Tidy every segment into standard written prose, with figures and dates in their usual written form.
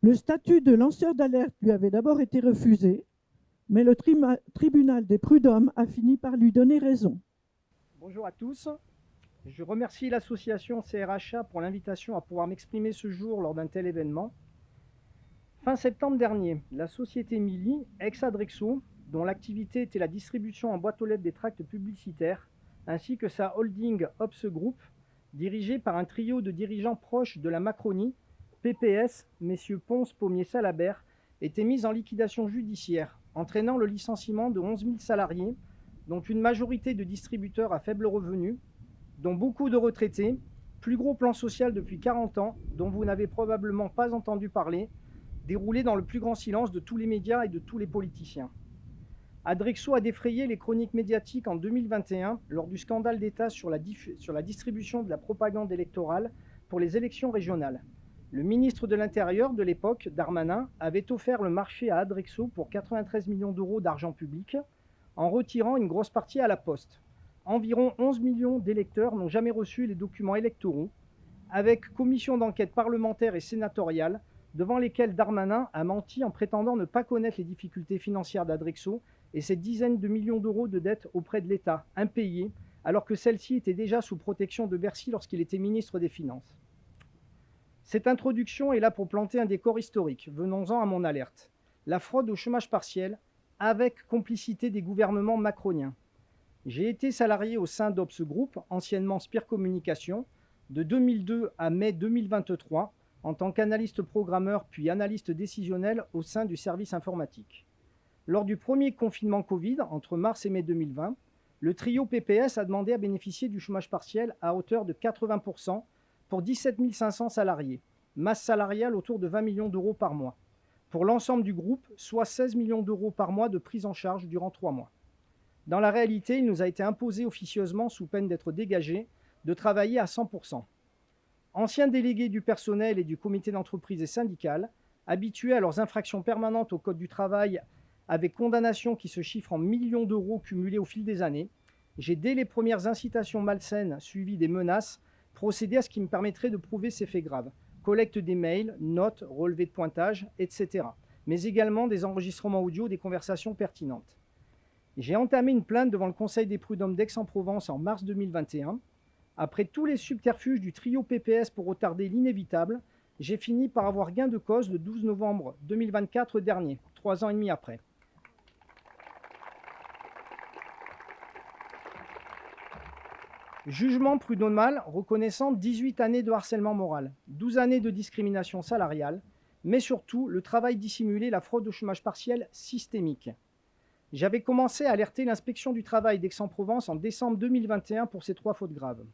Le statut de lanceur d'alerte lui avait d'abord été refusé, mais le tribunal des prud'hommes a fini par lui donner raison. Bonjour à tous. Je remercie l'association CRHA pour l'invitation à pouvoir m'exprimer ce jour lors d'un tel événement. Fin septembre dernier, la société Mili, ex-Adrexo, dont l'activité était la distribution en boîte aux lettres des tracts publicitaires, ainsi que sa holding Ops Group, dirigée par un trio de dirigeants proches de la Macronie, PPS, messieurs Ponce, Pommier, Salabert, étaient mise en liquidation judiciaire, entraînant le licenciement de 11 000 salariés, dont une majorité de distributeurs à faible revenu, dont beaucoup de retraités, plus gros plan social depuis 40 ans, dont vous n'avez probablement pas entendu parler, déroulé dans le plus grand silence de tous les médias et de tous les politiciens. Adrexo a défrayé les chroniques médiatiques en 2021 lors du scandale d'État sur la distribution de la propagande électorale pour les élections régionales. Le ministre de l'Intérieur de l'époque, Darmanin, avait offert le marché à Adrexo pour 93 millions d'euros d'argent public, en retirant une grosse partie à la Poste. Environ 11 millions d'électeurs n'ont jamais reçu les documents électoraux, avec commission d'enquête parlementaire et sénatoriale, devant lesquelles Darmanin a menti en prétendant ne pas connaître les difficultés financières d'Adrexo et ses dizaines de millions d'euros de dettes auprès de l'État, impayées, alors que celle-ci était déjà sous protection de Bercy lorsqu'il était ministre des Finances. Cette introduction est là pour planter un décor historique. Venons-en à mon alerte. La fraude au chômage partiel, avec complicité des gouvernements macroniens. J'ai été salarié au sein d'Ops Group, anciennement Spire Communication, de 2002 à mai 2023, en tant qu'analyste programmeur puis analyste décisionnel au sein du service informatique. Lors du premier confinement Covid, entre mars et mai 2020, le trio PPS a demandé à bénéficier du chômage partiel à hauteur de 80% pour 17 500 salariés, masse salariale autour de 20 millions d'euros par mois. Pour l'ensemble du groupe, soit 16 millions d'euros par mois de prise en charge durant 3 mois. Dans la réalité, il nous a été imposé officieusement, sous peine d'être dégagé, de travailler à 100%. Anciens délégués du personnel et du comité d'entreprise et syndical, habitués à leurs infractions permanentes au Code du travail avec condamnation qui se chiffre en millions d'euros cumulés au fil des années, j'ai, dès les premières incitations malsaines suivies des menaces, procédé à ce qui me permettrait de prouver ces faits graves. Collecte des mails, notes, relevés de pointage, etc. Mais également des enregistrements audio des conversations pertinentes. J'ai entamé une plainte devant le Conseil des prud'hommes d'Aix-en-Provence en mars 2021. Après tous les subterfuges du trio PPS pour retarder l'inévitable, j'ai fini par avoir gain de cause le 12 novembre 2024 dernier, 3 ans et demi après. Jugement prud'homal reconnaissant 18 années de harcèlement moral, 12 années de discrimination salariale, mais surtout le travail dissimulé, la fraude au chômage partiel systémique. J'avais commencé à alerter l'inspection du travail d'Aix-en-Provence en décembre 2021 pour ces 3 fautes graves.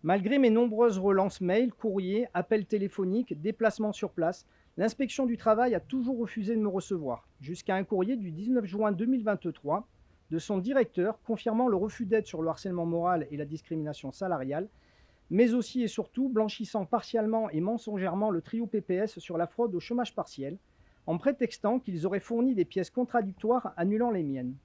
Malgré mes nombreuses relances mail, courriers, appels téléphoniques, déplacements sur place, l'inspection du travail a toujours refusé de me recevoir, jusqu'à un courrier du 19 juin 2023 de son directeur confirmant le refus d'aide sur le harcèlement moral et la discrimination salariale, mais aussi et surtout blanchissant partiellement et mensongèrement le trio PPS sur la fraude au chômage partiel, en prétextant qu'ils auraient fourni des pièces contradictoires annulant les miennes.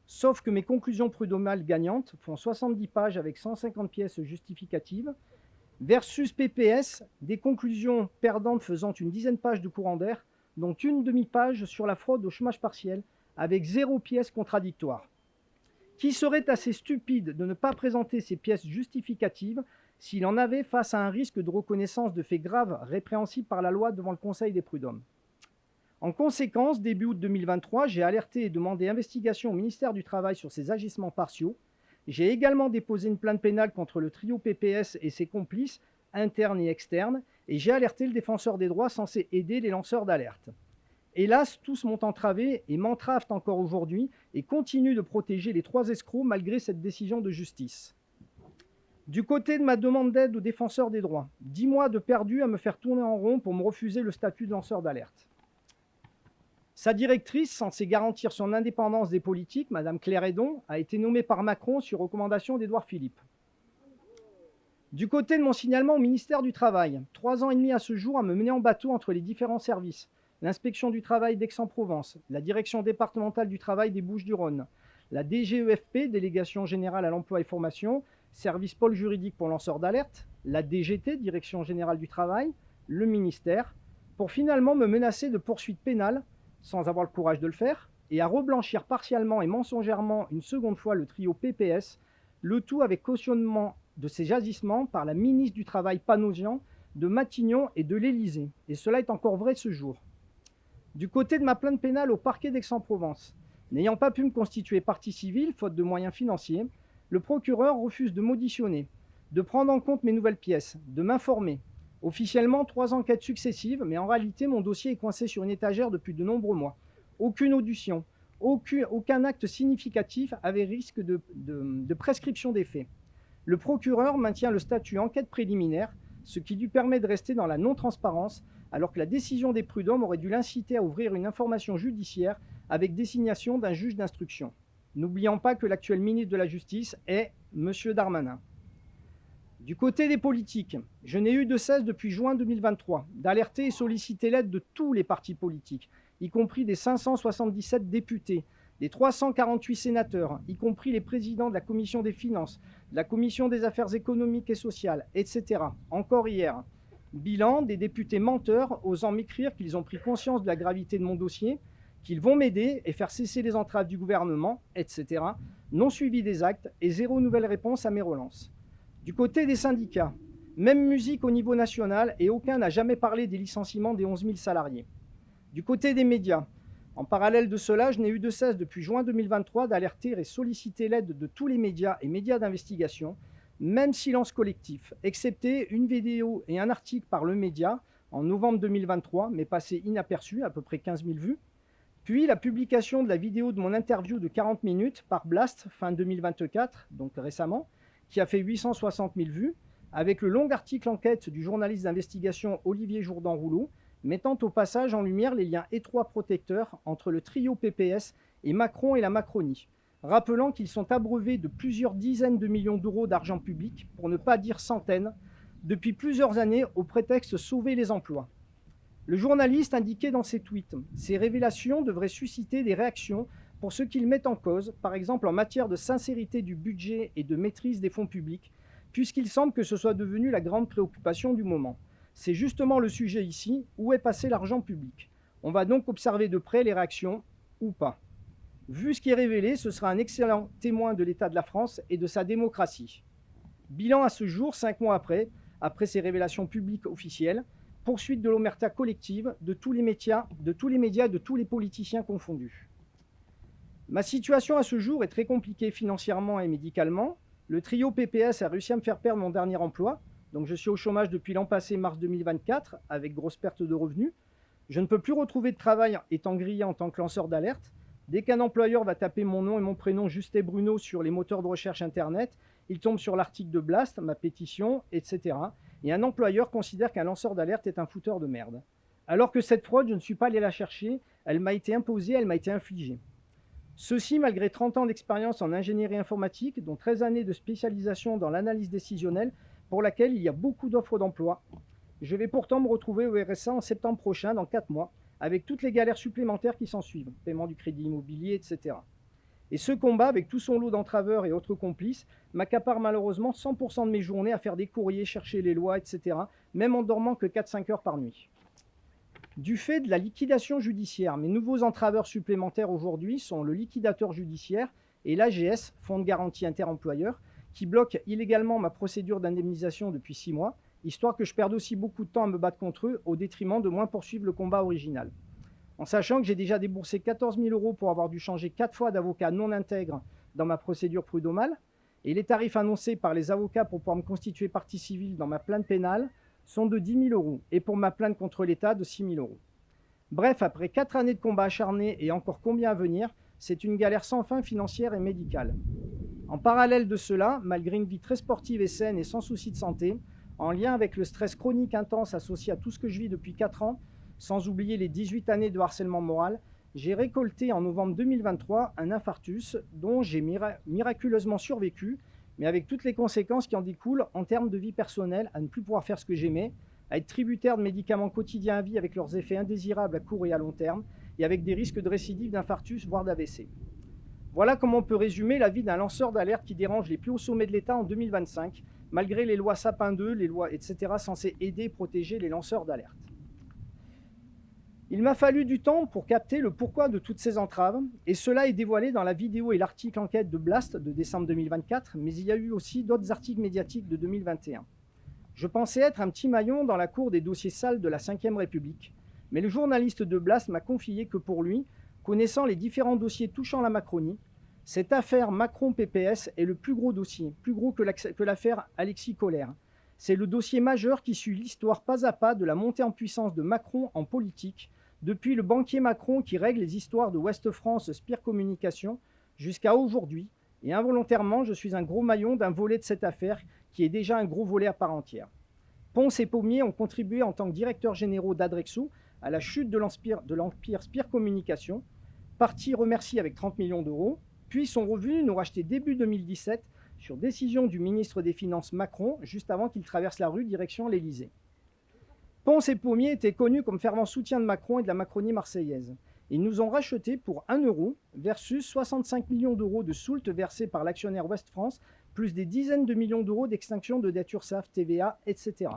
Sauf que mes conclusions prud'homales gagnantes font 70 pages avec 150 pièces justificatives, versus PPS, des conclusions perdantes faisant une dizaine de pages de courant d'air, dont une demi-page sur la fraude au chômage partiel, avec 0 pièce contradictoire. Qui serait assez stupide de ne pas présenter ces pièces justificatives s'il en avait face à un risque de reconnaissance de faits graves répréhensibles par la loi devant le Conseil des prud'hommes? En conséquence, début août 2023, j'ai alerté et demandé investigation au ministère du Travail sur ces agissements partiaux. J'ai également déposé une plainte pénale contre le trio PPS et ses complices, internes et externes, et j'ai alerté le défenseur des droits censé aider les lanceurs d'alerte. Hélas, tous m'ont entravé et m'entravent encore aujourd'hui et continuent de protéger les 3 escrocs malgré cette décision de justice. Du côté de ma demande d'aide aux défenseurs des droits, 10 mois de perdu à me faire tourner en rond pour me refuser le statut de lanceur d'alerte. Sa directrice, censée garantir son indépendance des politiques, Mme Claire Hédon, a été nommée par Macron sur recommandation d'Édouard Philippe. Du côté de mon signalement au ministère du Travail, 3 ans et demi à ce jour à me mener en bateau entre les différents services, l'inspection du travail d'Aix-en-Provence, la direction départementale du travail des Bouches-du-Rhône, la DGEFP, Délégation générale à l'emploi et formation, service pôle juridique pour lanceurs d'alerte, la DGT, Direction générale du travail, le ministère, pour finalement me menacer de poursuites pénales, sans avoir le courage de le faire, et à reblanchir partiellement et mensongèrement une seconde fois le trio PPS, le tout avec cautionnement de ces agissements par la ministre du Travail Panosian, de Matignon et de l'Élysée. Et cela est encore vrai ce jour. Du côté de ma plainte pénale au parquet d'Aix-en-Provence, n'ayant pas pu me constituer partie civile, faute de moyens financiers, le procureur refuse de m'auditionner, de prendre en compte mes nouvelles pièces, de m'informer. Officiellement, 3 enquêtes successives, mais en réalité, mon dossier est coincé sur une étagère depuis de nombreux mois. Aucune audition, aucun acte significatif avait risque de prescription des faits. Le procureur maintient le statut enquête préliminaire, ce qui lui permet de rester dans la non-transparence, alors que la décision des prud'hommes aurait dû l'inciter à ouvrir une information judiciaire avec désignation d'un juge d'instruction. N'oublions pas que l'actuel ministre de la Justice est M. Darmanin. Du côté des politiques, je n'ai eu de cesse depuis juin 2023 d'alerter et solliciter l'aide de tous les partis politiques, y compris des 577 députés, des 348 sénateurs, y compris les présidents de la Commission des finances, de la Commission des affaires économiques et sociales, etc. Encore hier, bilan des députés menteurs osant m'écrire qu'ils ont pris conscience de la gravité de mon dossier, qu'ils vont m'aider et faire cesser les entraves du gouvernement, etc. Non suivi des actes et zéro nouvelle réponse à mes relances. Du côté des syndicats, même musique au niveau national et aucun n'a jamais parlé des licenciements des 11 000 salariés. Du côté des médias, en parallèle de cela, je n'ai eu de cesse depuis juin 2023 d'alerter et solliciter l'aide de tous les médias et médias d'investigation, même silence collectif, excepté une vidéo et un article par Le Média en novembre 2023, mais passé inaperçu, à peu près 15 000 vues, puis la publication de la vidéo de mon interview de 40 minutes par Blast fin 2024, donc récemment, qui a fait 860 000 vues, avec le long article enquête du journaliste d'investigation Olivier Jourdan-Rouleau, mettant au passage en lumière les liens étroits protecteurs entre le trio PPS et Macron et la Macronie, rappelant qu'ils sont abreuvés de plusieurs dizaines de millions d'euros d'argent public, pour ne pas dire centaines, depuis plusieurs années au prétexte de sauver les emplois. Le journaliste indiquait dans ses tweets « Ces révélations devraient susciter des réactions pour ceux qu'ils mettent en cause, par exemple en matière de sincérité du budget et de maîtrise des fonds publics, puisqu'il semble que ce soit devenu la grande préoccupation du moment. C'est justement le sujet ici, où est passé l'argent public. On va donc observer de près les réactions, ou pas. Vu ce qui est révélé, ce sera un excellent témoin de l'état de la France et de sa démocratie. » Bilan à ce jour, 5 mois après ces révélations publiques officielles, poursuite de l'omerta collective de tous les médias, de tous les politiciens confondus. Ma situation à ce jour est très compliquée financièrement et médicalement. Le trio PPS a réussi à me faire perdre mon dernier emploi, donc je suis au chômage depuis l'an passé, mars 2024, avec grosse perte de revenus. Je ne peux plus retrouver de travail étant grillé en tant que lanceur d'alerte. Dès qu'un employeur va taper mon nom et mon prénom Justin Bruno sur les moteurs de recherche Internet, il tombe sur l'article de Blast, ma pétition, etc. Et un employeur considère qu'un lanceur d'alerte est un fouteur de merde. Alors que cette fraude, je ne suis pas allé la chercher, elle m'a été imposée, elle m'a été infligée. Ceci malgré 30 ans d'expérience en ingénierie informatique, dont 13 années de spécialisation dans l'analyse décisionnelle, pour laquelle il y a beaucoup d'offres d'emploi. Je vais pourtant me retrouver au RSA en septembre prochain, dans 4 mois, avec toutes les galères supplémentaires qui s'en suivent, paiement du crédit immobilier, etc. Et ce combat, avec tout son lot d'entraveurs et autres complices, m'accapare malheureusement 100% de mes journées à faire des courriers, chercher les lois, etc., même en dormant que 4-5 heures par nuit. Du fait de la liquidation judiciaire, mes nouveaux entraveurs supplémentaires aujourd'hui sont le liquidateur judiciaire et l'AGS, Fonds de garantie interemployeur, qui bloque illégalement ma procédure d'indemnisation depuis 6 mois, histoire que je perde aussi beaucoup de temps à me battre contre eux, au détriment de moins poursuivre le combat original. En sachant que j'ai déjà déboursé 14 000 € pour avoir dû changer 4 fois d'avocat non intègre dans ma procédure prud'homale, et les tarifs annoncés par les avocats pour pouvoir me constituer partie civile dans ma plainte pénale sont de 10 000 €, et pour ma plainte contre l'État de 6 000 €. Bref, après 4 années de combat acharné et encore combien à venir, c'est une galère sans fin financière et médicale. En parallèle de cela, malgré une vie très sportive et saine et sans souci de santé, en lien avec le stress chronique intense associé à tout ce que je vis depuis 4 ans, sans oublier les 18 années de harcèlement moral, j'ai récolté en novembre 2023 un infarctus dont j'ai miraculeusement survécu, mais avec toutes les conséquences qui en découlent en termes de vie personnelle, à ne plus pouvoir faire ce que j'aimais, à être tributaire de médicaments quotidiens à vie avec leurs effets indésirables à court et à long terme, et avec des risques de récidive d'infarctus, voire d'AVC. Voilà comment on peut résumer la vie d'un lanceur d'alerte qui dérange les plus hauts sommets de l'État en 2025, malgré les lois Sapin 2, les lois etc. censées aider et protéger les lanceurs d'alerte. Il m'a fallu du temps pour capter le pourquoi de toutes ces entraves, et cela est dévoilé dans la vidéo et l'article enquête de Blast de décembre 2024, mais il y a eu aussi d'autres articles médiatiques de 2021. Je pensais être un petit maillon dans la cour des dossiers sales de la Ve République, mais le journaliste de Blast m'a confié que pour lui, connaissant les différents dossiers touchant la Macronie, cette affaire Macron-PPS est le plus gros dossier, plus gros que l'affaire Alexis Kohler. C'est le dossier majeur qui suit l'histoire pas à pas de la montée en puissance de Macron en politique, depuis le banquier Macron qui règle les histoires de Ouest France Spire Communication jusqu'à aujourd'hui, et involontairement, je suis un gros maillon d'un volet de cette affaire qui est déjà un gros volet à part entière. Ponce et Pommier ont contribué en tant que directeurs généraux d'Adrexo à la chute de l'empire Spire Communication. Parti remercie avec 30 millions d'euros, puis sont revenus nous racheter début 2017 sur décision du ministre des Finances Macron, juste avant qu'il traverse la rue direction l'Élysée. Ponce et Pommier étaient connus comme fervents soutiens de Macron et de la Macronie marseillaise. Ils nous ont rachetés pour 1 euro versus 65 millions d'euros de soult versés par l'actionnaire Ouest France, plus des dizaines de millions d'euros d'extinction de dette URSSAF, TVA, etc.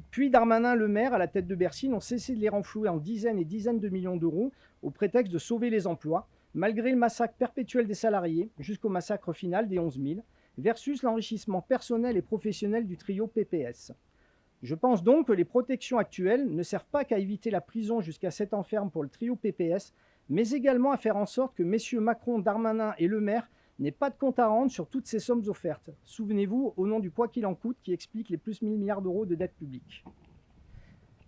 Puis Darmanin, le maire, à la tête de Bercy, n'ont cessé de les renflouer en dizaines et dizaines de millions d'euros au prétexte de sauver les emplois, malgré le massacre perpétuel des salariés, jusqu'au massacre final des 11 000, versus l'enrichissement personnel et professionnel du trio PPS. Je pense donc que les protections actuelles ne servent pas qu'à éviter la prison jusqu'à 7 ans ferme pour le trio PPS, mais également à faire en sorte que messieurs Macron, Darmanin et Le Maire n'aient pas de compte à rendre sur toutes ces sommes offertes. Souvenez-vous, au nom du quoi qu'il en coûte, qui explique les plus 1000 milliards d'euros de dette publique.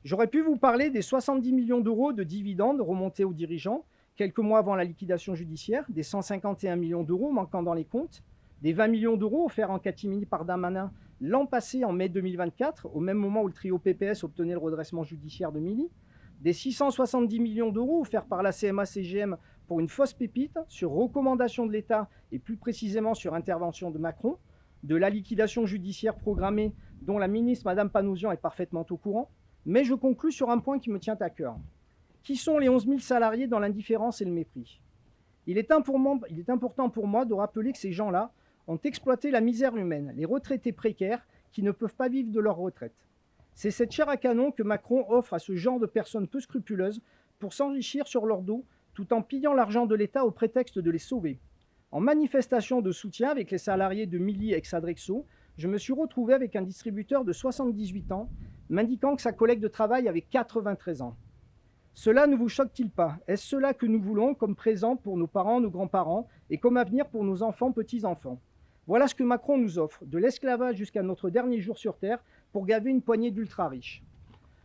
J'aurais pu vous parler des 70 millions d'euros de dividendes remontés aux dirigeants, quelques mois avant la liquidation judiciaire, des 151 millions d'euros manquant dans les comptes, des 20 millions d'euros offerts en catimini par Darmanin l'an passé en mai 2024, au même moment où le trio PPS obtenait le redressement judiciaire de Milly, des 670 millions d'euros offerts par la CMA-CGM pour une fausse pépite sur recommandation de l'État et plus précisément sur intervention de Macron, de la liquidation judiciaire programmée dont la ministre Madame Panosian est parfaitement au courant, mais je conclus sur un point qui me tient à cœur. Qui sont les 11 000 salariés dans l'indifférence et le mépris ? Il est important pour moi de rappeler que ces gens-là ont exploité la misère humaine, les retraités précaires qui ne peuvent pas vivre de leur retraite. C'est cette chair à canon que Macron offre à ce genre de personnes peu scrupuleuses pour s'enrichir sur leur dos tout en pillant l'argent de l'État au prétexte de les sauver. En manifestation de soutien avec les salariés de Milly ex-Adrexo, je me suis retrouvé avec un distributeur de 78 ans m'indiquant que sa collègue de travail avait 93 ans. Cela ne vous choque-t-il pas? Est-ce cela que nous voulons comme présent pour nos parents, nos grands-parents et comme avenir pour nos enfants, petits-enfants? Voilà ce que Macron nous offre, de l'esclavage jusqu'à notre dernier jour sur Terre pour gaver une poignée d'ultra-riches.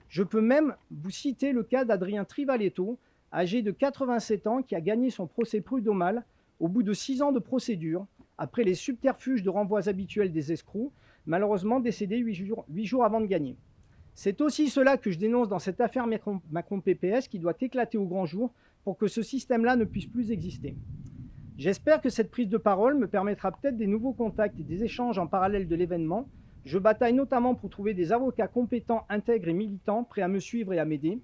Je peux même vous citer le cas d'Adrien Trivaletto, âgé de 87 ans, qui a gagné son procès prud'homal au bout de 6 ans de procédure, après les subterfuges de renvois habituels des escrocs, malheureusement décédé 8 jours avant de gagner. C'est aussi cela que je dénonce dans cette affaire Macron-PPS qui doit éclater au grand jour pour que ce système-là ne puisse plus exister. J'espère que cette prise de parole me permettra peut-être des nouveaux contacts et des échanges en parallèle de l'événement. Je bataille notamment pour trouver des avocats compétents, intègres et militants, prêts à me suivre et à m'aider.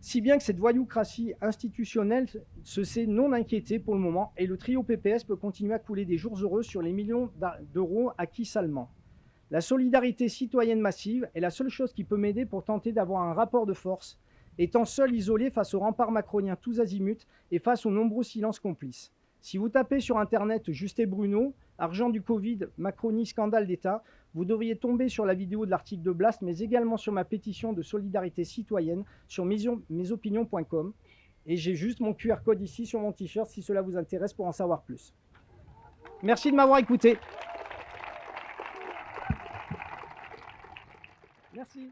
Si bien que cette voyoucratie institutionnelle se sait non inquiétée pour le moment et le trio PPS peut continuer à couler des jours heureux sur les millions d'euros acquis salement. La solidarité citoyenne massive est la seule chose qui peut m'aider pour tenter d'avoir un rapport de force, étant seul isolé face aux remparts macroniens tous azimuts et face aux nombreux silences complices. Si vous tapez sur Internet Juste et Bruno, argent du Covid, Macronie, scandale d'État, vous devriez tomber sur la vidéo de l'article de Blast, mais également sur ma pétition de solidarité citoyenne sur mesopinions.com. Et j'ai juste mon QR code ici sur mon t-shirt si cela vous intéresse pour en savoir plus. Merci de m'avoir écouté. Merci.